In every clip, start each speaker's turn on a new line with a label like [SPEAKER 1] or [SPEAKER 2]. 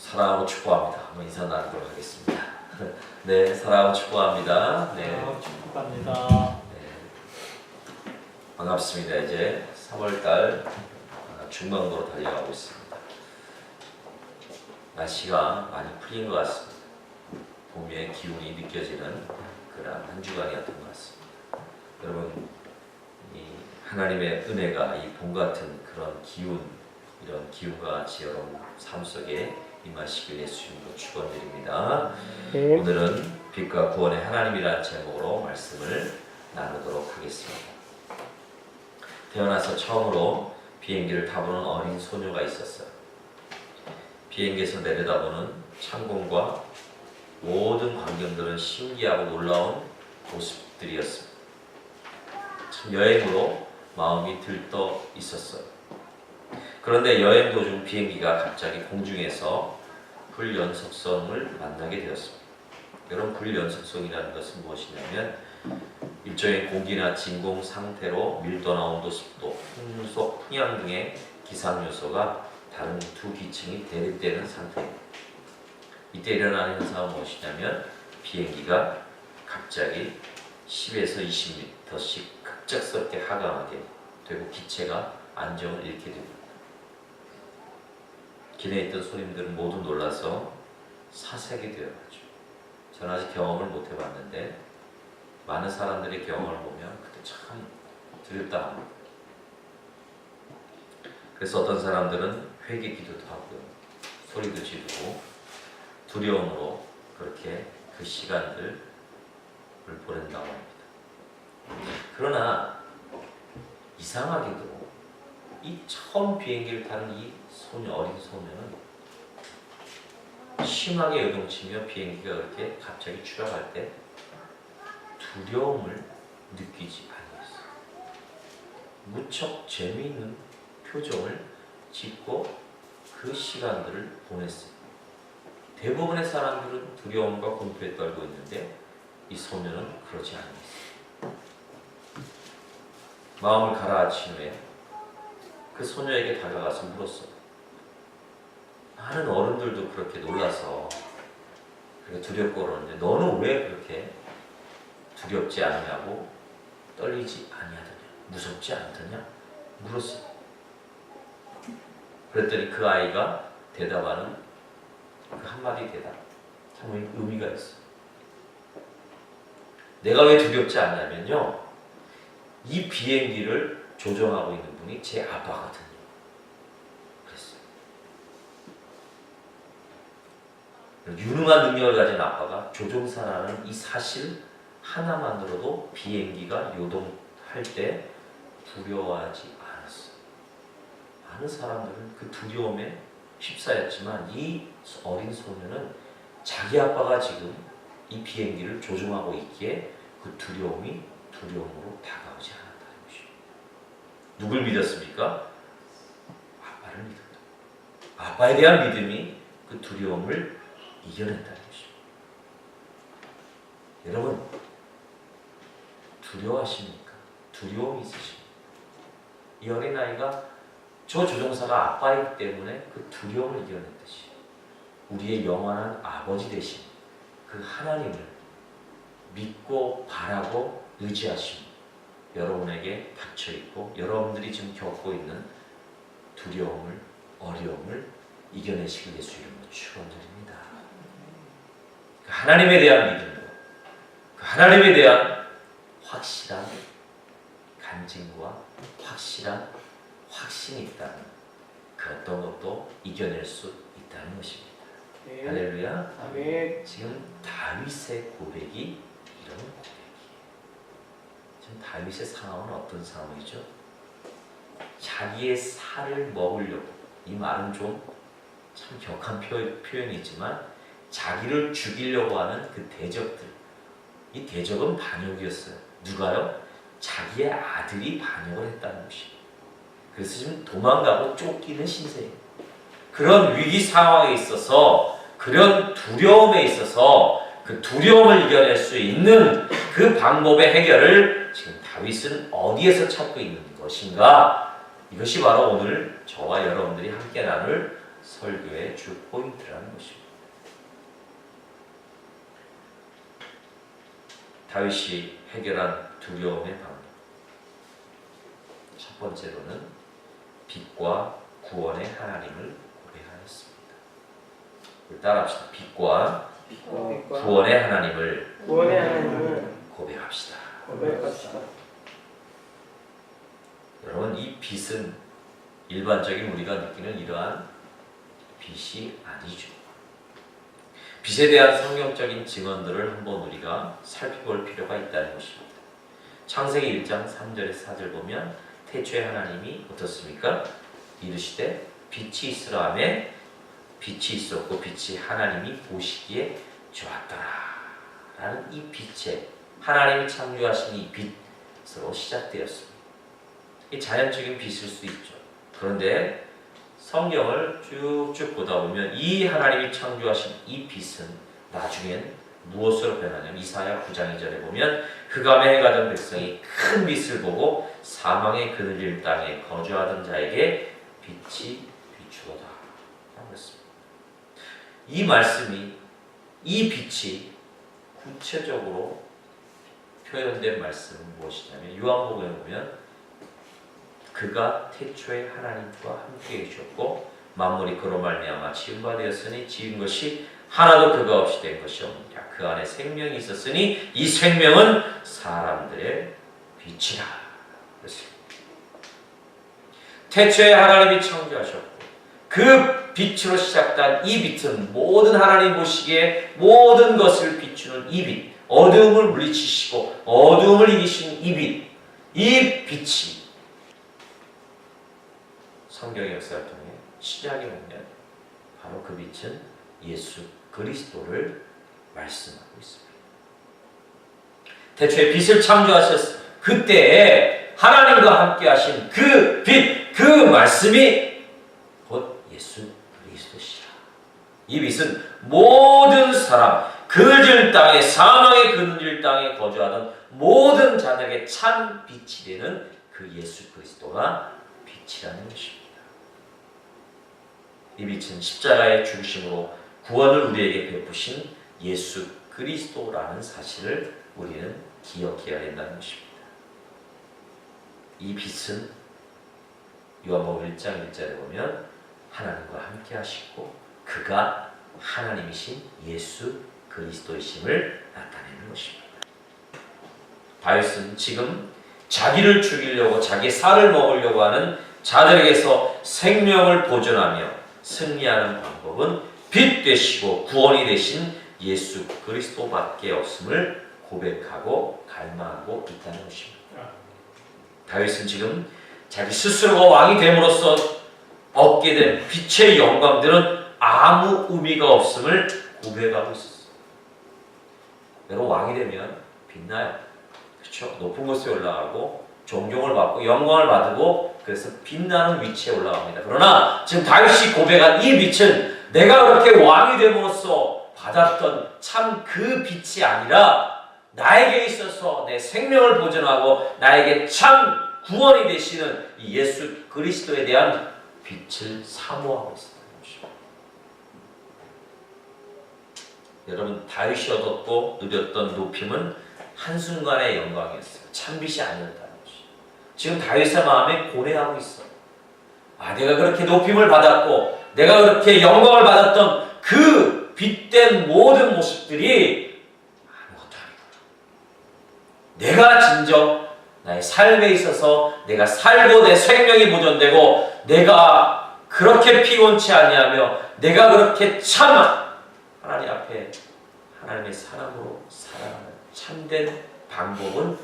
[SPEAKER 1] 사랑하고 축복합니다. 한번 인사 나누도록 하겠습니다. 네, 사랑하고 축복합니다. 네,
[SPEAKER 2] 축복합니다.
[SPEAKER 1] 네, 반갑습니다. 이제 3월달 중반으로 달려가고 있습니다. 날씨가 많이 풀린 것 같습니다. 봄의 기운이 느껴지는 그런 한 주간이었던 것 같습니다. 여러분, 이 하나님의 은혜가 이 봄 같은 그런 기운, 이런 기운과 같이 여러분 삶 속에 임하시길 예수님으로 축원드립니다.
[SPEAKER 2] 네.
[SPEAKER 1] 오늘은 빛과 구원의 하나님이라는 제목으로 말씀을 나누도록 하겠습니다. 태어나서 처음으로 비행기를 타보는 어린 소녀가 있었어요. 비행기에서 내려다보는 창공과 모든 광경들은 신기하고 놀라운 모습들이었습니다. 참 여행으로 마음이 들떠 있었어요. 그런데 여행 도중 비행기가 갑자기 공중에서 불연속성을 만나게 되었습니다. 여러분, 불연속성이라는 것은 무엇이냐면 일종의 공기나 진공 상태로 밀도나 온도, 습도, 풍속, 풍향 등의 기상 요소가 다른 두 기층이 대립되는 상태입니다. 이때 일어나는 현상은 무엇이냐면 비행기가 갑자기 10에서 20m씩 급작스럽게 하강하게 되고 기체가 안정을 잃게 됩니다. 기내에 있던 손님들은 모두 놀라서 사색이 되어가죠. 저는 아직 경험을 못 해봤는데 많은 사람들의 경험을 보면 그때 참 두렵다 합니다. 그래서 어떤 사람들은 회개기도도 하고요, 소리도 지르고 두려움으로 그렇게 그 시간들을 보낸다고 합니다. 그러나 이상하게도 이 처음 비행기를 타는 이 어린 소녀는 심하게 요동치며 비행기가 그렇게 갑자기 추락할 때 두려움을 느끼지 아니했어요. 무척 재미있는 표정을 짓고 그 시간들을 보냈어요. 대부분의 사람들은 두려움과 공포에 떨고 있는데 이 소녀는 그러지 않았어요. 마음을 가라앉힌 후에 그 소녀에게 다가가서 물었어요. 많은 어른들도 그렇게 놀라서 그렇게 두렵고 그러는데 너는 왜 그렇게 두렵지 않냐고, 떨리지 아니하더냐, 무섭지 않더냐 물었어요. 그랬더니 그 아이가 대답하는 그 한마디 대답, 참 의미가 있어요. 내가 왜 두렵지 않냐면요, 이 비행기를 조종하고 있는 분이 제 아빠거든요. 그랬어요. 유능한 능력을 가진 아빠가 조종사라는 이 사실 하나만으로도 비행기가 요동할 때 두려워하지 않았어요. 많은 사람들은 그 두려움에 휩싸였지만 이 어린 소녀는 자기 아빠가 지금 이 비행기를 조종하고 있기에 그 두려움이 두려움으로 다가오지 않았다는 것입니다. 누굴 믿었습니까? 아빠를 믿었다. 아빠에 대한 믿음이 그 두려움을 이겨낸다는 것입니다. 여러분, 두려워하십니까? 두려움이 있으십니까? 이 어린아이가 저 조종사가 아빠이기 때문에 그 두려움을 이겨냈듯이 우리의 영원한 아버지 되신 그 하나님을 믿고 바라고 의지하시고 여러분에게 닫혀있고 여러분들이 지금 겪고 있는 두려움을, 어려움을 이겨내시길 예수 이름으로 축원드립니다. 그 하나님에 대한 믿음과 그 하나님에 대한 확실한 간증과 확실한 확신이 있다는 그 어떤 것도 이겨낼 수 있다는 것입니다.
[SPEAKER 2] 네.
[SPEAKER 1] 할렐루야.
[SPEAKER 2] 아멘.
[SPEAKER 1] 지금 다윗의 고백이 이런 고백이에요. 지금 다윗의 상황은 어떤 상황이죠? 자기의 살을 먹으려고, 이 말은 좀 참 격한 표현이지만 자기를 죽이려고 하는 그 대적들, 이 대적은 반역이었어요. 누가요? 자기의 아들이 반역을 했다는 것입니다. 그래서 지금 도망가고 쫓기는 신세예요. 그런 위기 상황에 있어서, 그런 두려움에 있어서 그 두려움을 이겨낼 수 있는 그 방법의 해결을 지금 다윗은 어디에서 찾고 있는 것인가? 이것이 바로 오늘 저와 여러분들이 함께 나눌 설교의 주 포인트라는 것입니다. 다윗이 해결한 두려움의 방법. 첫 번째로는 빛과 구원의 하나님을 고백하였습니다. 따라합시다. 빛과 구원의 하나님을 고백합시다. 여러분, 이 빛은 일반적인 우리가 느끼는 이러한 빛이 아니죠. 빛에 대한 성경적인 증언들을 한번 우리가 살펴볼 필요가 있다는 것입니다. 창세기 1장 3절에서 4절 보면 태초에 하나님이 어떻습니까? 이르시되 빛이 있으라 하매 빛이 있었고 빛이 하나님이 보시기에 좋았더라 라는 이 빛에 하나님이 창조하신 이 빛으로 시작되었습니다. 이 자연적인 빛일 수 있죠. 그런데 성경을 쭉쭉 보다 보면 이 하나님이 창조하신 이 빛은 나중엔 무엇으로 변하냐면 이사야 9장 2절에 보면 흑암에 행하던 백성이 큰 빛을 보고 사망의 그늘질 땅에 거주하던 자에게 빛이 비추어다 라고 했습니다. 이 말씀이, 이 빛이 구체적으로 표현된 말씀은 무엇이냐면 요한복음에 보면 그가 태초에 하나님과 함께 계셨고 만물이 그로 말미암아 지은 바 되었으니 지은 것이 하나도 그가 없이 된 것이 없느니라. 그 안에 생명이 있었으니 이 생명은 사람들의 빛이라. 그렇습니다. 태초에 하나님이 창조하셨고 그 빛으로 시작된 이 빛은 모든 하나님 보시기에 모든 것을 비추는 이 빛, 어두움을 물리치시고 어두움을 이기신 이 빛, 이 빛이 성경의 역사를 통해 시작에 보면 바로 그 빛은 예수 그리스도를 말씀하고 있습니다. 태초에 빛을 창조하셨을 그때에 하나님과 함께 하신 그 빛, 그 말씀이 곧 예수 그리스도시라. 이 빛은 모든 사람, 그늘 땅에, 사망의 그늘 땅에 거주하던 모든 자들에게 참 빛이 되는 그 예수 그리스도가 빛이라는 것입니다. 이 빛은 십자가의 죽으심으로 구원을 우리에게 베푸신 예수 그리스도라는 사실을 우리는 기억해야 된다는 것입니다. 이 빛은 요한복음 1장 1절에 보면 하나님과 함께 하시고 그가 하나님이신 예수 그리스도이심을 나타내는 것입니다. 다윗은 지금 자기를 죽이려고 자기 살을 먹으려고 하는 자들에게서 생명을 보존하며 승리하는 방법은 빛 되시고 구원이 되신 예수 그리스도밖에 없음을 고백하고 갈망하고 있다는 것입니다. 다윗은 지금 자기 스스로가 왕이 됨으로써 얻게 된 빛의 영광들은 아무 의미가 없음을 고백하고 있었어요. 여러분, 왕이 되면 빛나요. 그렇죠? 높은 곳에 올라가고 존경을 받고 영광을 받고 그래서 빛나는 위치에 올라갑니다. 그러나 지금 다윗이 고백한 이 빛은 내가 그렇게 왕이 됨으로써 받았던 참 그 빛이 아니라 나에게 있어서 내 생명을 보존하고 나에게 참 구원이 되시는 이 예수 그리스도에 대한 빛을 사모하고 있습니다. 여러분, 다윗이 얻었고 누렸던 높임은 한순간의 영광이었어요. 참 빛이 아니었다는 것이. 지금 다윗의 마음에 고뇌하고 있어. 내가 그렇게 높임을 받았고 내가 그렇게 영광을 받았던 그 빛된 모든 모습들이 아무것도 아니구나. 내가 진정 나의 삶에 있어서 내가 살고 내 생명이 보존되고 내가 그렇게 피곤치 아니하며 내가 그렇게 참 하나님 앞에 하나님의 사람으로 살아가는 참된 방법은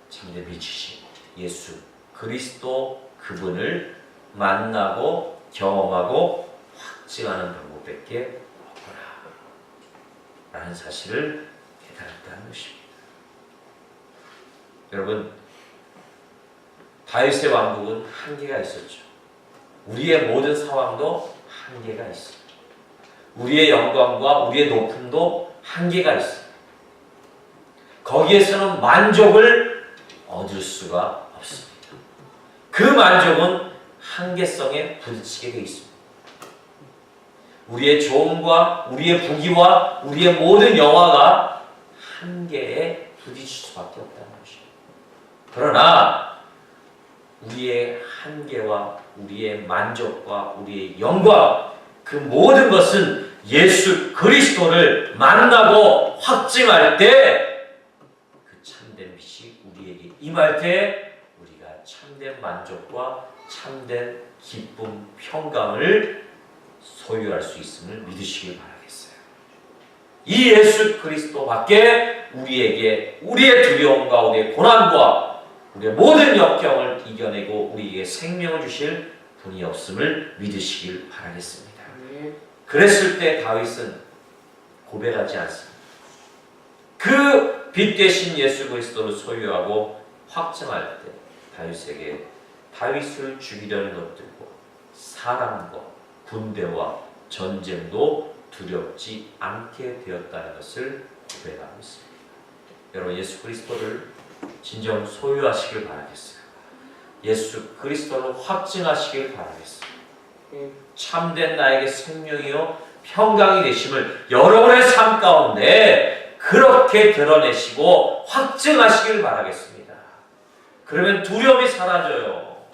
[SPEAKER 1] 참된 빛이신 예수 그리스도 그분을 만나고 경험하고 확증하는 방법밖에 없구나 라는 사실을 깨달았다는 것입니다. 여러분, 다윗의 왕국은 한계가 있었죠. 우리의 모든 상황도 한계가 있습니다. 우리의 영광과 우리의 높음도 한계가 있습니다. 거기에서는 만족을 얻을 수가 없습니다. 그 만족은 한계성에 부딪히게 되어 있습니다. 우리의 조언과 우리의 부귀와 우리의 모든 영화가 한계에 부딪힐 수밖에 없다는 것입니다. 그러나 우리의 한계와 우리의 만족과 우리의 영광, 그 모든 것은 예수 그리스도를 만나고 확증할 때 그 참된 빛이 우리에게 임할 때 우리가 참된 만족과 참된 기쁨, 평강을 소유할 수 있음을 믿으시길 바라겠어요. 이 예수 그리스도밖에 우리에게 우리의 두려움과 우리의 고난과 우리의 모든 역경을 이겨내고 우리에게 생명을 주실 분이 없음을 믿으시길 바라겠습니다. 그랬을 때 다윗은 고백하지 않습니다. 그 빛 대신 예수 그리스도를 소유하고 확증할 때 다윗에게 다윗을 죽이려는 것들과 사람과 군대와 전쟁도 두렵지 않게 되었다는 것을 고백하고 있습니다. 여러분, 예수 그리스도를 진정 소유하시길 바라겠어요. 예수 그리스도를 확증하시길 바라겠어요. 참된 나에게 생명이요 평강이 되심을 여러분의 삶 가운데 그렇게 드러내시고 확증하시길 바라겠습니다. 그러면 두려움이 사라져요.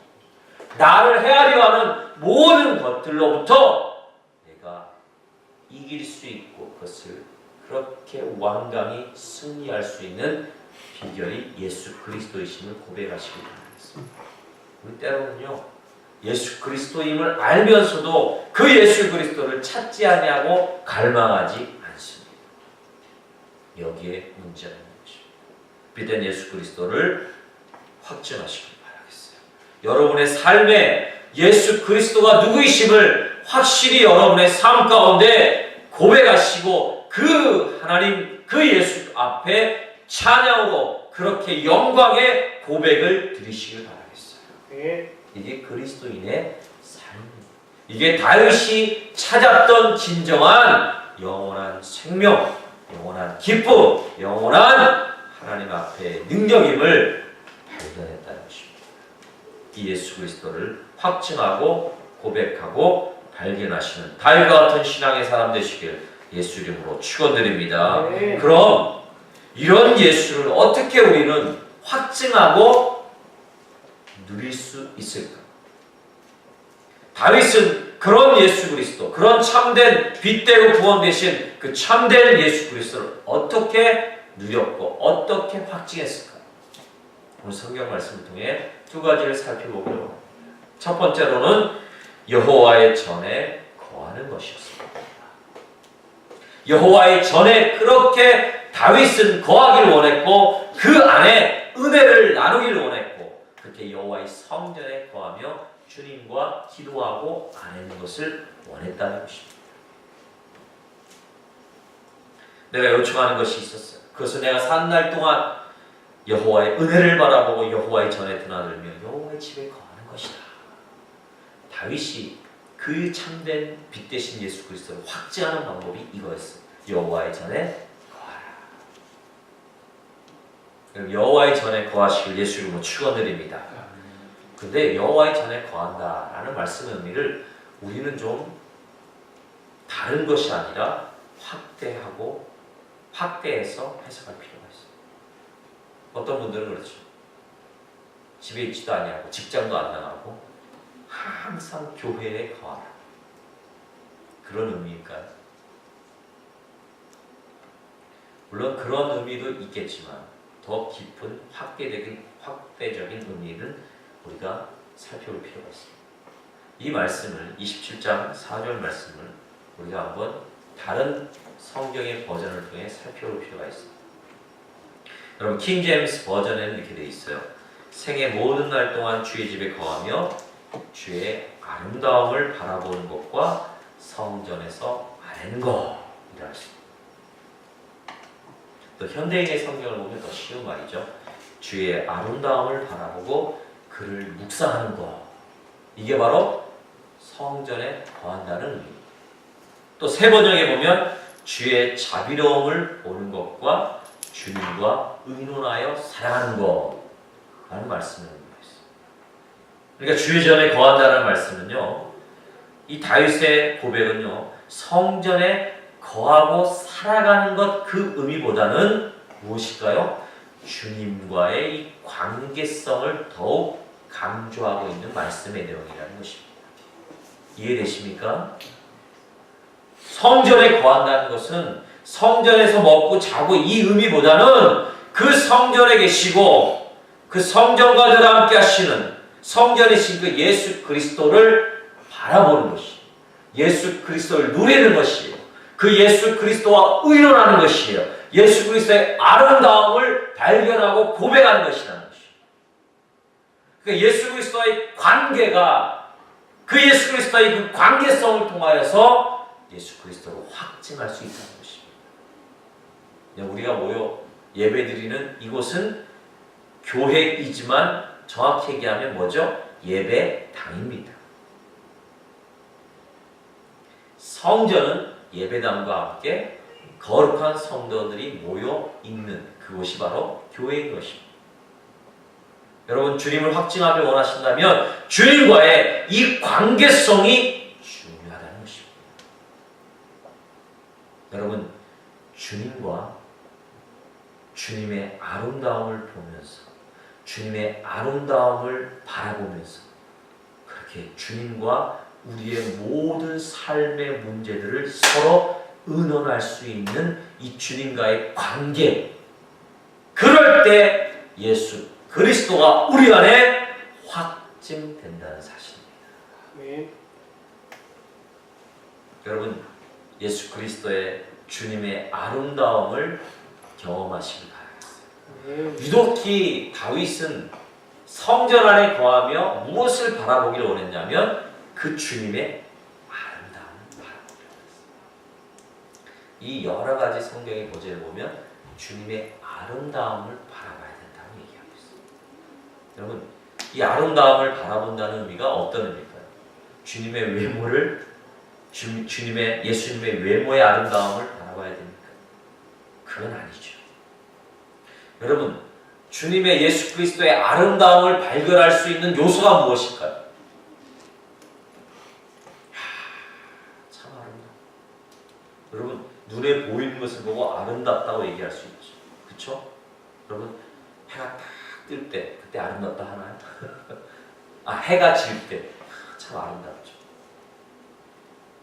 [SPEAKER 1] 나를 헤아려 하는 모든 것들로부터 내가 이길 수 있고 그것을 그렇게 완강히 승리할 수 있는 비결이 예수 그리스도이심을 고백하시길 바라겠습니다. 우리 때로는요, 예수 그리스도임을 알면서도 그 예수 그리스도를 찾지 아니하고 갈망하지 않습니다. 여기에 문제가 있는 것입니다. 빛된 예수 그리스도를 확증하시길 바라겠어요. 여러분의 삶에 예수 그리스도가 누구이심을 확실히 여러분의 삶 가운데 고백하시고 그 하나님, 그 예수 앞에 찬양으로 그렇게 영광의 고백을 드리시길 바라겠어요. 이게 그리스도인의 삶입니다. 이게 다윗이 찾았던 진정한 영원한 생명, 영원한 기쁨, 영원한 하나님 앞에 능력임을 발견했다는 것입니다. 이 예수 그리스도를 확증하고 고백하고 발견하시는 다윗과 같은 신앙의 사람 되시길 예수 이름으로 축원드립니다. 그럼 이런 예수를 어떻게 우리는 확증하고 누릴 수 있을까? 다윗은 그런 예수 그리스도, 그런 참된 빛되고 구원 되신 그 참된 예수 그리스도를 어떻게 누렸고 어떻게 확증했을까? 오늘 성경 말씀을 통해 두 가지를 살펴보고요. 합니다. 첫 번째로는 여호와의 전에 거하는 것이었습니다. 여호와의 전에 그렇게 다윗은 거하기를 원했고 그 안에 은혜를 나누기를 원했고 그렇게 여호와의 성전에 거하며 주님과 기도하고 아뢰는 것을 원했다는 것입니다. 내가 요청하는 것이 있었어요. 그것은 내가 산 날 동안 여호와의 은혜를 바라보고 여호와의 전에 드나들며 여호와의 집에 거하는 것이다. 다윗이 그 참된 빛 대신 예수 그리스도를 확증하는 방법이 이거였어요. 여호와의 전에 거하라. 여호와의 전에 거하시길 예수 이름으로 축원드립니다. 근데 여호와의 전에 거한다라는 말씀의 의미를 우리는 좀 다른 것이 아니라 확대해서 해석할 필요가 있어요. 어떤 분들은 그렇죠. 집에 있지도 아니하고 직장도 안 나가고 항상 교회에 거하라. 그런 의미일까요? 물론 그런 의미도 있겠지만 더 깊은 확대적인 의미는 우리가 살펴볼 필요가 있습니다. 이 말씀을 27장 4절 말씀을 우리가 한번 다른 성경의 버전을 통해 살펴볼 필요가 있습니다. 여러분 킹 제임스 버전에는 이렇게 되어 있어요. 생의 모든 날 동안 주의 집에 거하며 주의 아름다움을 바라보는 것과 성전에서 아뢰는 것이라 하십니다. 또 현대인의 성경을 보면 더 쉬운 말이죠. 주의 아름다움을 바라보고 그를 묵상하는 것. 이게 바로 성전에 거한다는 의미입니다. 또 새 번역에 보면 주의 자비로움을 보는 것과 주님과 의논하여 사랑하는 것 라는 말씀을 의미가 있습니다. 그러니까 주의 전에 거한다는 말씀은요, 이 다윗의 고백은요, 성전에 거하고 살아가는 것 그 의미보다는 무엇일까요? 주님과의 이 관계성을 더욱 강조하고 있는 말씀의 내용이라는 것입니다. 이해되십니까? 성전에 거한다는 것은 성전에서 먹고 자고 이 의미보다는 그 성전에 계시고 그 성전과 늘 함께 하시는 성전이신 그 예수 그리스도를 바라보는 것이, 예수 그리스도를 누리는 것이에요. 그 예수 그리스도와 의논하는 것이에요. 예수 그리스도의 아름다움을 발견하고 고백하는 것이라는 것이에요. 그러니까 예수 그리스도와의 관계가 그 예수 그리스도의 그 관계성을 통하여서 예수 그리스도를 확증할 수 있다는 것입니다. 우리가 모여 예배드리는 이곳은 교회이지만 정확히 얘기하면 뭐죠? 예배당입니다. 성전은 예배당과 함께 거룩한 성도들이 모여 있는 그곳이 바로 교회인 것입니다. 여러분, 주님을 확증하길 원하신다면 주님과의 이 관계성이 중요하다는 것입니다. 여러분, 주님과 주님의 아름다움을 보면서 주님의 아름다움을 바라보면서 그렇게 주님과 우리의 모든 삶의 문제들을 서로 의논할 수 있는 이 주님과의 관계, 그럴 때 예수 그리스도가 우리 안에 확증된다는 사실입니다.
[SPEAKER 2] 네.
[SPEAKER 1] 여러분, 예수 그리스도의 주님의 아름다움을 경험하시길 바라겠어요. 유독히 다윗은 성전 안에 거하며 무엇을 바라보기를 원했냐면 그 주님의 아름다움을 바라보기를 원했어요. 이 여러 가지 성경의 고지를 보면 주님의 아름다움을 바라봐야 된다고 얘기하고 있어요. 여러분, 이 아름다움을 바라본다는 의미가 어떤 의미일까요? 주님의 외모를 예수님의 외모의 아름다움을 바라봐야 됩니까? 그건 아니죠. 여러분, 주님의 예수 그리스도의 아름다움을 발견할 수 있는 요소가 무엇일까요? 참 아름다워. 여러분, 눈에 보이는 것을 보고 아름답다고 얘기할 수 있죠. 그렇죠? 여러분, 해가 딱 뜰 때 그때 아름답다 하나요? 해가 질 때 참 아름답죠.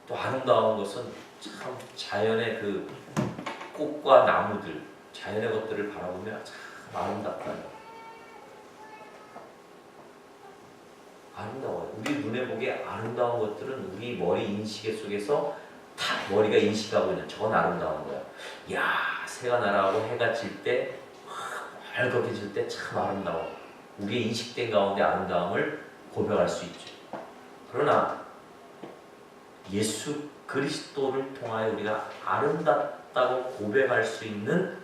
[SPEAKER 1] 또 아름다운 것은 참 자연의 그 꽃과 나무들, 자연의 것들을 바라보면 참 아름답다. 아름다워요. 우리 눈에 보기에 아름다운 것들은 우리 머리 인식 속에서 다 머리가 인식하고 있는 저건 아름다운 거야. 야, 새가 날아가고 해가 질 때, 밝게 질 때 참 아름다워. 우리의 인식된 가운데 아름다움을 고백할 수 있죠. 그러나 예수 그리스도를 통하여 우리가 아름답다고 고백할 수 있는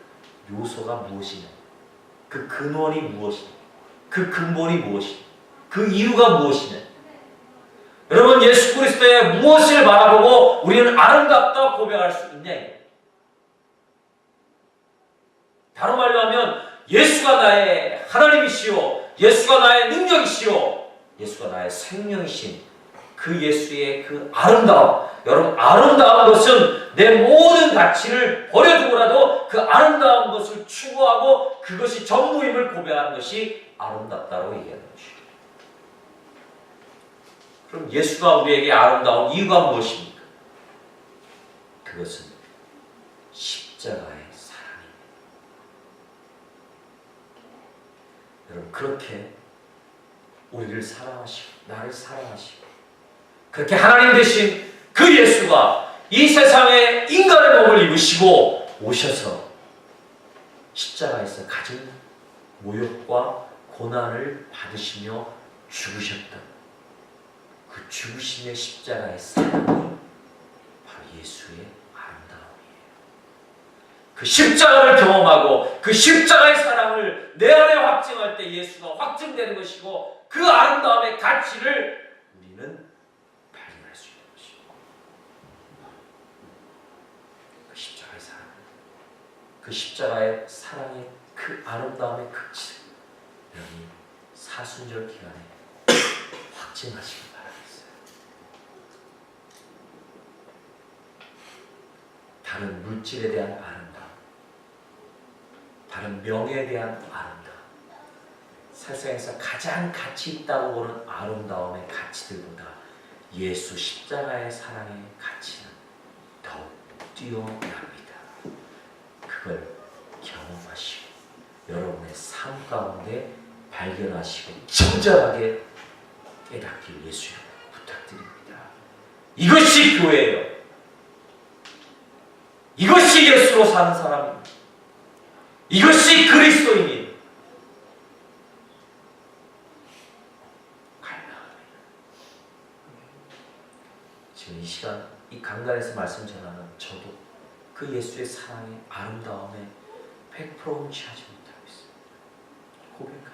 [SPEAKER 1] 요소가 무엇이냐? 그 근원이 무엇이냐? 그 근본이 무엇이냐? 그 이유가 무엇이냐? 여러분, 예수 그리스도의 무엇을 바라보고 우리는 아름답다 고백할 수 있냐? 다른 말로 하면 예수가 나의 하나님이시오, 예수가 나의 능력이시오, 예수가 나의 생명이신 그 예수의 그 아름다움. 여러분, 아름다운 것은 내 모든 가치를 버려두고라도 그 아름다운 것을 추구하고 그것이 전부임을 고백하는 것이 아름답다고 얘기하는 것이죠. 그럼 예수가 우리에게 아름다운 이유가 무엇입니까? 그것은 십자가의 사랑입니다. 여러분, 그렇게 우리를 사랑하시고 나를 사랑하시고 그렇게 하나님 되신 그 예수가 이 세상에 인간의 몸을 입으시고 오셔서 십자가에서 가진 모욕과 고난을 받으시며 죽으셨던 그 죽으심의 십자가의 사랑이 바로 예수의 아름다움이에요. 그 십자가를 경험하고 그 십자가의 사랑을 내 안에 확증할 때 예수가 확증되는 것이고 그 아름다움의 가치를 우리는 발견할 수 있는 것이고 그 십자가의 사랑, 그 십자가의 사랑의 그 아름다움의 극치를 여러분이 사순절 기간에 확증하시기 바랍니다. 다른 물질에 대한 아름다움, 다른 명예에 대한 아름다움, 세상에서 가장 가치 있다고 보는 아름다움의 가치들보다 예수 십자가의 사랑의 가치는 더욱 뛰어납니다. 그걸 경험하시고 여러분의 삶 가운데 발견하시고 친절하게 깨닫길 예수님 부탁드립니다. 이것이 교회예요. 이것이 예수로 사는 사람입니다. 이것이 그리스도인입니다. 지금 이 시간 이 강단에서 말씀 전하는 저도 그 예수의 사랑의 아름다움에 100% 훔치하지 못하고 있습니다. 고백합니다.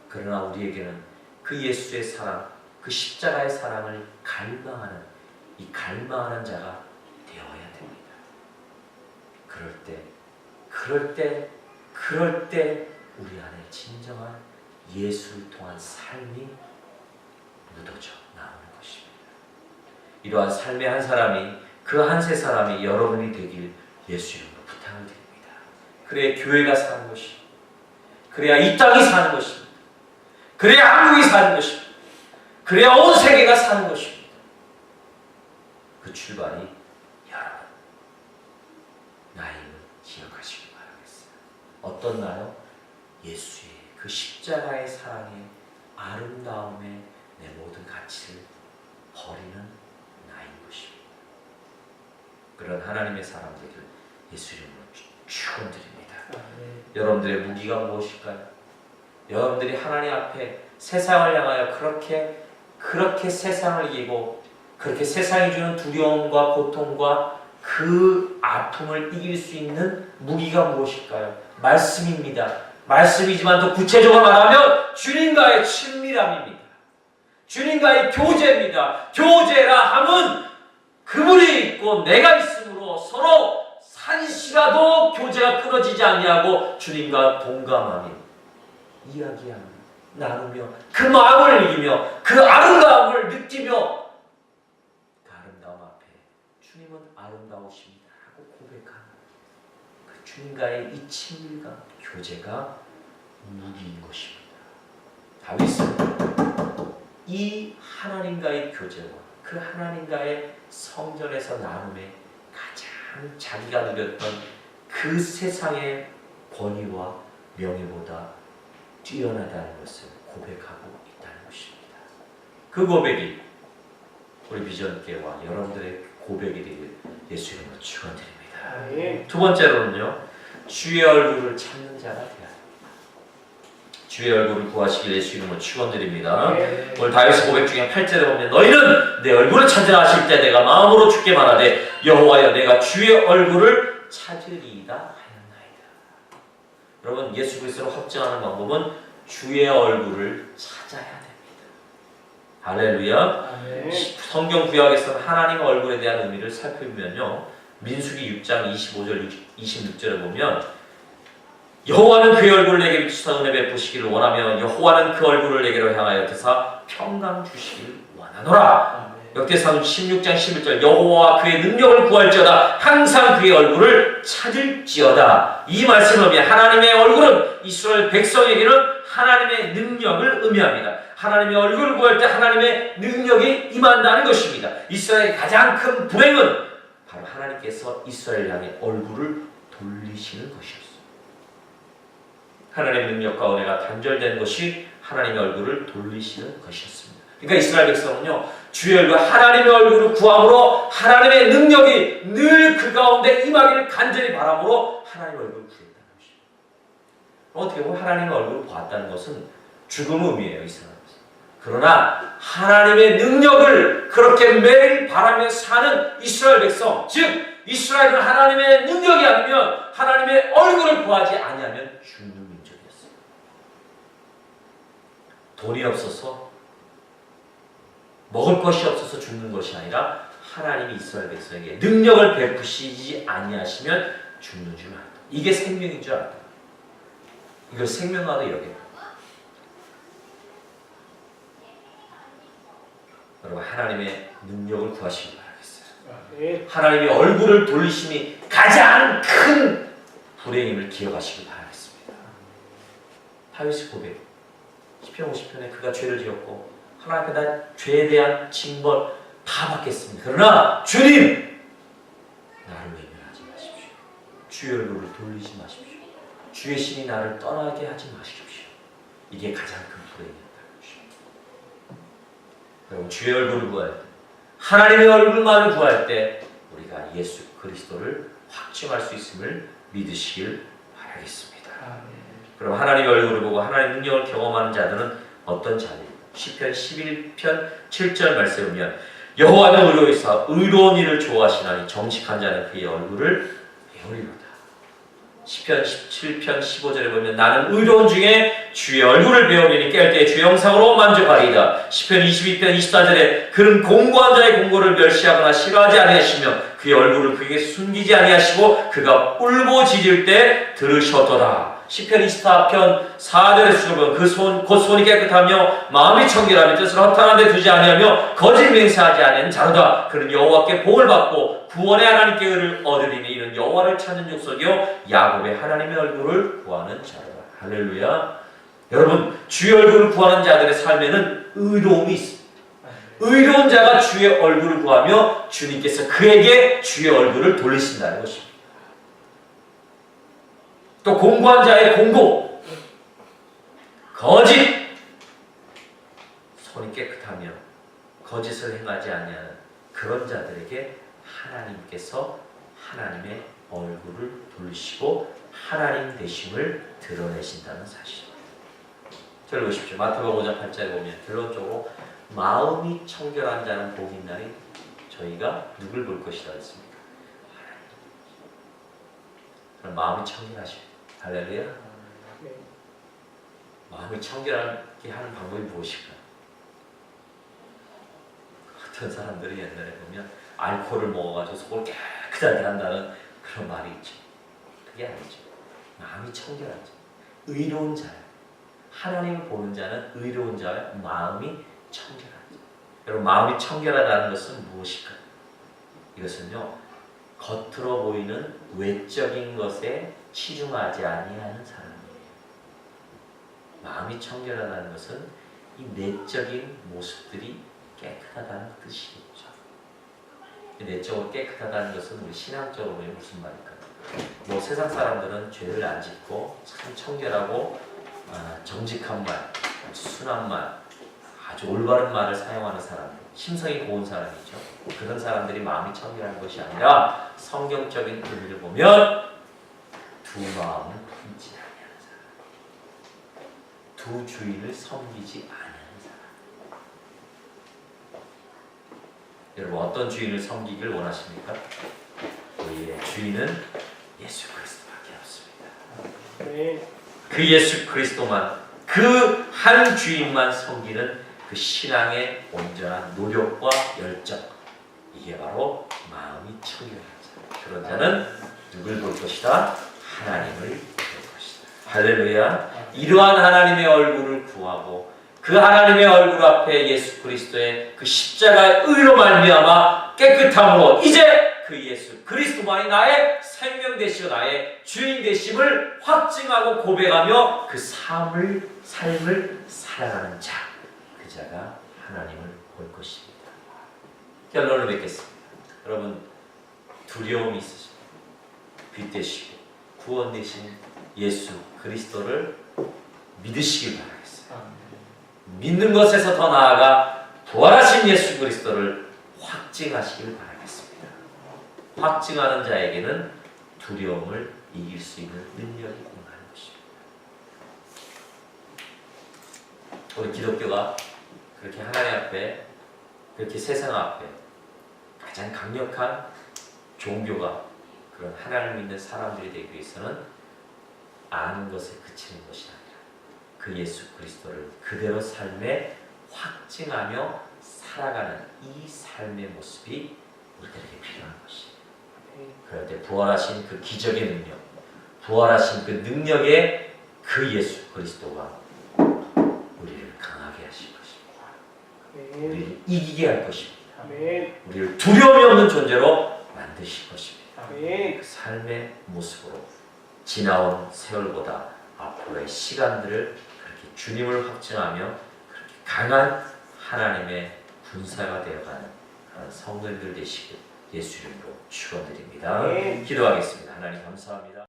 [SPEAKER 1] 그러나 우리에게는 그 예수의 사랑, 그 십자가의 사랑을 갈망하는 이 갈망하는 자가 되어야 됩니다. 그럴 때 우리 안에 진정한 예수를 통한 삶이 묻어져 나오는 것입니다. 이러한 삶의 한 사람이 그 한 세 사람이 여러분이 되길 예수 이름으로 부탁을 드립니다. 그래야 교회가 사는 것이, 그래야 이 땅이 사는 것입니다. 그래야 한국이 사는 것입니다. 그래야 온 세계가 사는 것입니다. 그 출발이 여러분 나임을 기억하시기 바라겠어요. 어떤 나요? 예수의 그 십자가의 사랑의 아름다움에 내 모든 가치를 버리는 나인 것입니다. 그런 하나님의 사람 되기를 예수 이름으로 축원드립니다. 여러분들의 무기가 무엇일까요? 여러분들이 하나님 앞에 세상을 향하여 그렇게 세상을 이기고 그렇게 세상이 주는 두려움과 고통과 그 아픔을 이길 수 있는 무기가 무엇일까요? 말씀입니다. 말씀이지만 더 구체적으로 말하면 주님과의 친밀함입니다. 주님과의 교제입니다. 교제라 함은 그분이 있고 내가 있으므로 서로 산시라도 교제가 끊어지지 아니하고 주님과 동감하며 이야기하며 나누며 그 마음을 이기며 그 아름다움을 느끼며 그 아름다움 앞에 주님은 아름다우십니다 하고 고백하는 그 주님과의 이 친밀감, 교제가 무기인 것입니다. 다윗은 이 하나님과의 교제와 그 하나님과의 성전에서 나눔의 가장 자기가 누렸던 그 세상의 권위와 명예보다 뛰어나다는 것을 고백하고 있다는 것입니다. 그 고백이 우리 비전교회와 여러분들의 고백이 되길 예수 이름으로 축원드립니다. 두 번째로는요, 주의 얼굴을 찾는 자가 되어야 합니다. 주의 얼굴을 구하시길 예수 이름으로 축원드립니다. 오늘 다윗의 고백 중에 8절에 보면 너희는 내 얼굴을 찾으라 하실 때 내가 마음으로 주께 말하되 여호와여 내가 주의 얼굴을 찾으리이다 하였나이다. 여러분 예수 그리스도를 확증하는 방법은 주의 얼굴을 찾아야 됩니다. 할렐루야. 성경 구약에서는 하나님의 얼굴에 대한 의미를 살펴보면요, 민수기 6장 25절 26절에 보면 여호와는 그의 얼굴을 내게 비추사 은혜 베푸시기를 원하며 여호와는 그 얼굴을 내게로 향하여 드사 평강 주시기를 원하노라. 역대상 16장 11절 여호와와 그의 능력을 구할지어다 항상 그의 얼굴을 찾을지어다. 이 말씀을 의미해 하나님의 얼굴은 이스라엘 백성에게는 하나님의 능력을 의미합니다. 하나님의 얼굴을 구할 때 하나님의 능력이 임한다는 것입니다. 이스라엘의 가장 큰 불행은 바로 하나님께서 이스라엘 향해 얼굴을 돌리시는 것이었습니다. 하나님의 능력과 은혜가 단절된 것이 하나님의 얼굴을 돌리시는 것이었습니다. 그러니까 이스라엘 백성은요, 주의 얼굴, 하나님의 얼굴을 구함으로 하나님의 능력이 늘 그 가운데 임하기를 간절히 바람으로 하나님의 얼굴을 구했다는 것입니다. 어떻게 보면 하나님의 얼굴을 보았다는 것은 죽음의 의미예요, 이스라엘 백성. 그러나 하나님의 능력을 그렇게 매일 바라며 사는 이스라엘 백성, 즉 이스라엘은 하나님의 능력이 아니면 하나님의 얼굴을 구하지 아니하면 죽는 민족이었어요. 돈이 없어서 먹을 것이 없어서 죽는 것이 아니라 하나님이 이스라엘 백성에게 능력을 베푸시지 아니하시면 죽는 줄 알았다. 이게 생명인 줄 알았다. 이걸 생명과도 이렇게. 여러분 하나님의 능력을 구하시기 바라겠어요. 하나님의 얼굴을 돌리심이 가장 큰 불행임을 기억하시길 바라겠습니다. 다윗의 고백, 시편 50편에 그가 죄를 지었고 하나님 앞에 나 죄에 대한 징벌 다 받겠습니다. 그러나 주님, 나를 외면하지 마십시오. 주의 얼굴을 돌리지 마십시오. 주의 신이 나를 떠나게 하지 마십시오. 이게 가장 큰 불행이었다는 것입니다. 여러분, 주의 얼굴을 구할 때, 하나님의 얼굴만을 구할 때 우리가 예수 그리스도를 확증할 수 있음을 믿으시길 바라겠습니다. 그럼 하나님의 얼굴을 보고 하나님의 능력을 경험하는 자들은 어떤 자들입니까? 시편 11편 7절 말씀에 보면 여호와는 의로이사 의로운 일을 좋아하시나니 정직한 자는 그의 얼굴을 배우리로다. 시편 17편 15절에 보면 나는 의로운 중에 주의 얼굴을 배우리니 깰 때의 주의 영상으로 만족하리이다. 시편 22편 24절에 그는 공고한 자의 공고를 멸시하거나 싫어하지 아니하시며 그의 얼굴을 그에게 숨기지 아니하시고 그가 울부짖을 때 들으셨도다. 시편 24편 4절에 보면 그 손 곧 손이 깨끗하며 마음이 청결하며 뜻을 허탄한 데 두지 아니하며 거짓 맹세하지 아니하는 자로다. 그는 여호와께 복을 받고 구원의 하나님께 의를 얻으리니 이는 여호와를 찾는 족속이요 야곱의 하나님의 얼굴을 구하는 자로다. 할렐루야. 여러분, 주의 얼굴을 구하는 자들의 삶에는 의로움이 있습니다. 의로운 자가 주의 얼굴을 구하며 주님께서 그에게 주의 얼굴을 돌리신다는 것입니다. 또 공고한 자의 공고, 거짓, 손이 깨끗하며 거짓을 행하지 아니하는 그런 자들에게 하나님께서 하나님의 얼굴을 돌리시고 하나님 되심을 드러내신다는 사실입니다. 저를 보십시오. 마태복음 5장 8절에 보면 결론적으로 마음이 청결한 자는 복이 있나니 저희가 누굴 볼 것이라 했습니까? 하나님. 그럼 마음이 청결하십니다. 할렐루야. 마음을 청결하게 하는 방법이 무엇일까? 어떤 사람들이 옛날에 보면 알코올을 먹어가지고 속을 깨끗하게 한다는 그런 말이 있죠. 그게 아니죠. 마음이 청결한 자, 의로운 자야. 하나님을 보는 자는 의로운 자야. 마음이 청결한 자. 여러분, 마음이 청결하다는 것은 무엇일까? 이것은요, 겉으로 보이는 외적인 것에 치중하지 아니하는 사람이에요. 마음이 청결하다는 것은 이 내적인 모습들이 깨끗하다는 뜻이죠. 내적으로 깨끗하다는 것은 우리 신앙적으로 무슨 말일까요? 뭐 세상 사람들은 죄를 안 짓고 참 청결하고 정직한 말, 순한 말, 아주 올바른 말을 사용하는 사람들, 심성이 고운 사람이죠. 그런 사람들이 마음이 청결한 것이 아니라 성경적인 의미를 보면 두 마음을 품지 아니하는 사람, 두 주인을 섬기지 아니하는 사람. 여러분, 어떤 주인을 섬기길 원하십니까? 우리의 주인은 예수 그리스도밖에 없습니다. 그 예수 그리스도만, 그 한 주인만 섬기는 그 신앙의 온전한 노력과 열정, 이게 바로 마음이 청결한 자. 그런 자는 누굴 볼 것이다? 하나님을 볼 것이다. 할렐루야. 이러한 하나님의 얼굴을 구하고 그 하나님의 얼굴 앞에 예수 그리스도의 그 십자가의 의로 말미암아 깨끗함으로 이제 그 예수 그리스도만이 나의 생명 되시고 나의 주인 되심을 확증하고 고백하며 그 삶을 살아가는 자, 그 자가 하나님을 볼 것입니다. 결론을 맺겠습니다. 여러분, 두려움이 있으시고 빛되시고 구원 되신 예수 그리스도를 믿으시길 바라겠어요. 믿는 것에서 더 나아가 부활하신 예수 그리스도를 확증하시길 바라겠습니다. 확증하는 자에게는 두려움을 이길 수 있는 능력이 임하는 것입니다. 우리 기독교가 그렇게 하나님 앞에, 그렇게 세상 앞에 가장 강력한 종교가 그런 하나님을 믿는 사람들이 되기 위해서는 아는 것에 그치는 것이 아니라 그 예수 그리스도를 그대로 삶에 확증하며 살아가는 이 삶의 모습이 우리들에게 필요한 것이에요. 그럴 때 부활하신 그 기적의 능력, 부활하신 그 능력의 그 예수 그리스도가 우리를 강하게 하실 것입니다. 우리를 이기게 할 것입니다. 우리 우리를 두려움이 없는 존재로 만드실 것입니다.
[SPEAKER 2] 아멘.
[SPEAKER 1] 그 삶의 모습으로 지나온 세월보다 앞으로의 시간들을 그렇게 주님을 확증하며 그렇게 강한 하나님의 군사가 되어가는 그런 성도들 되시길 예수 이름으로 축원드립니다.
[SPEAKER 2] 아멘.
[SPEAKER 1] 기도하겠습니다. 하나님 감사합니다.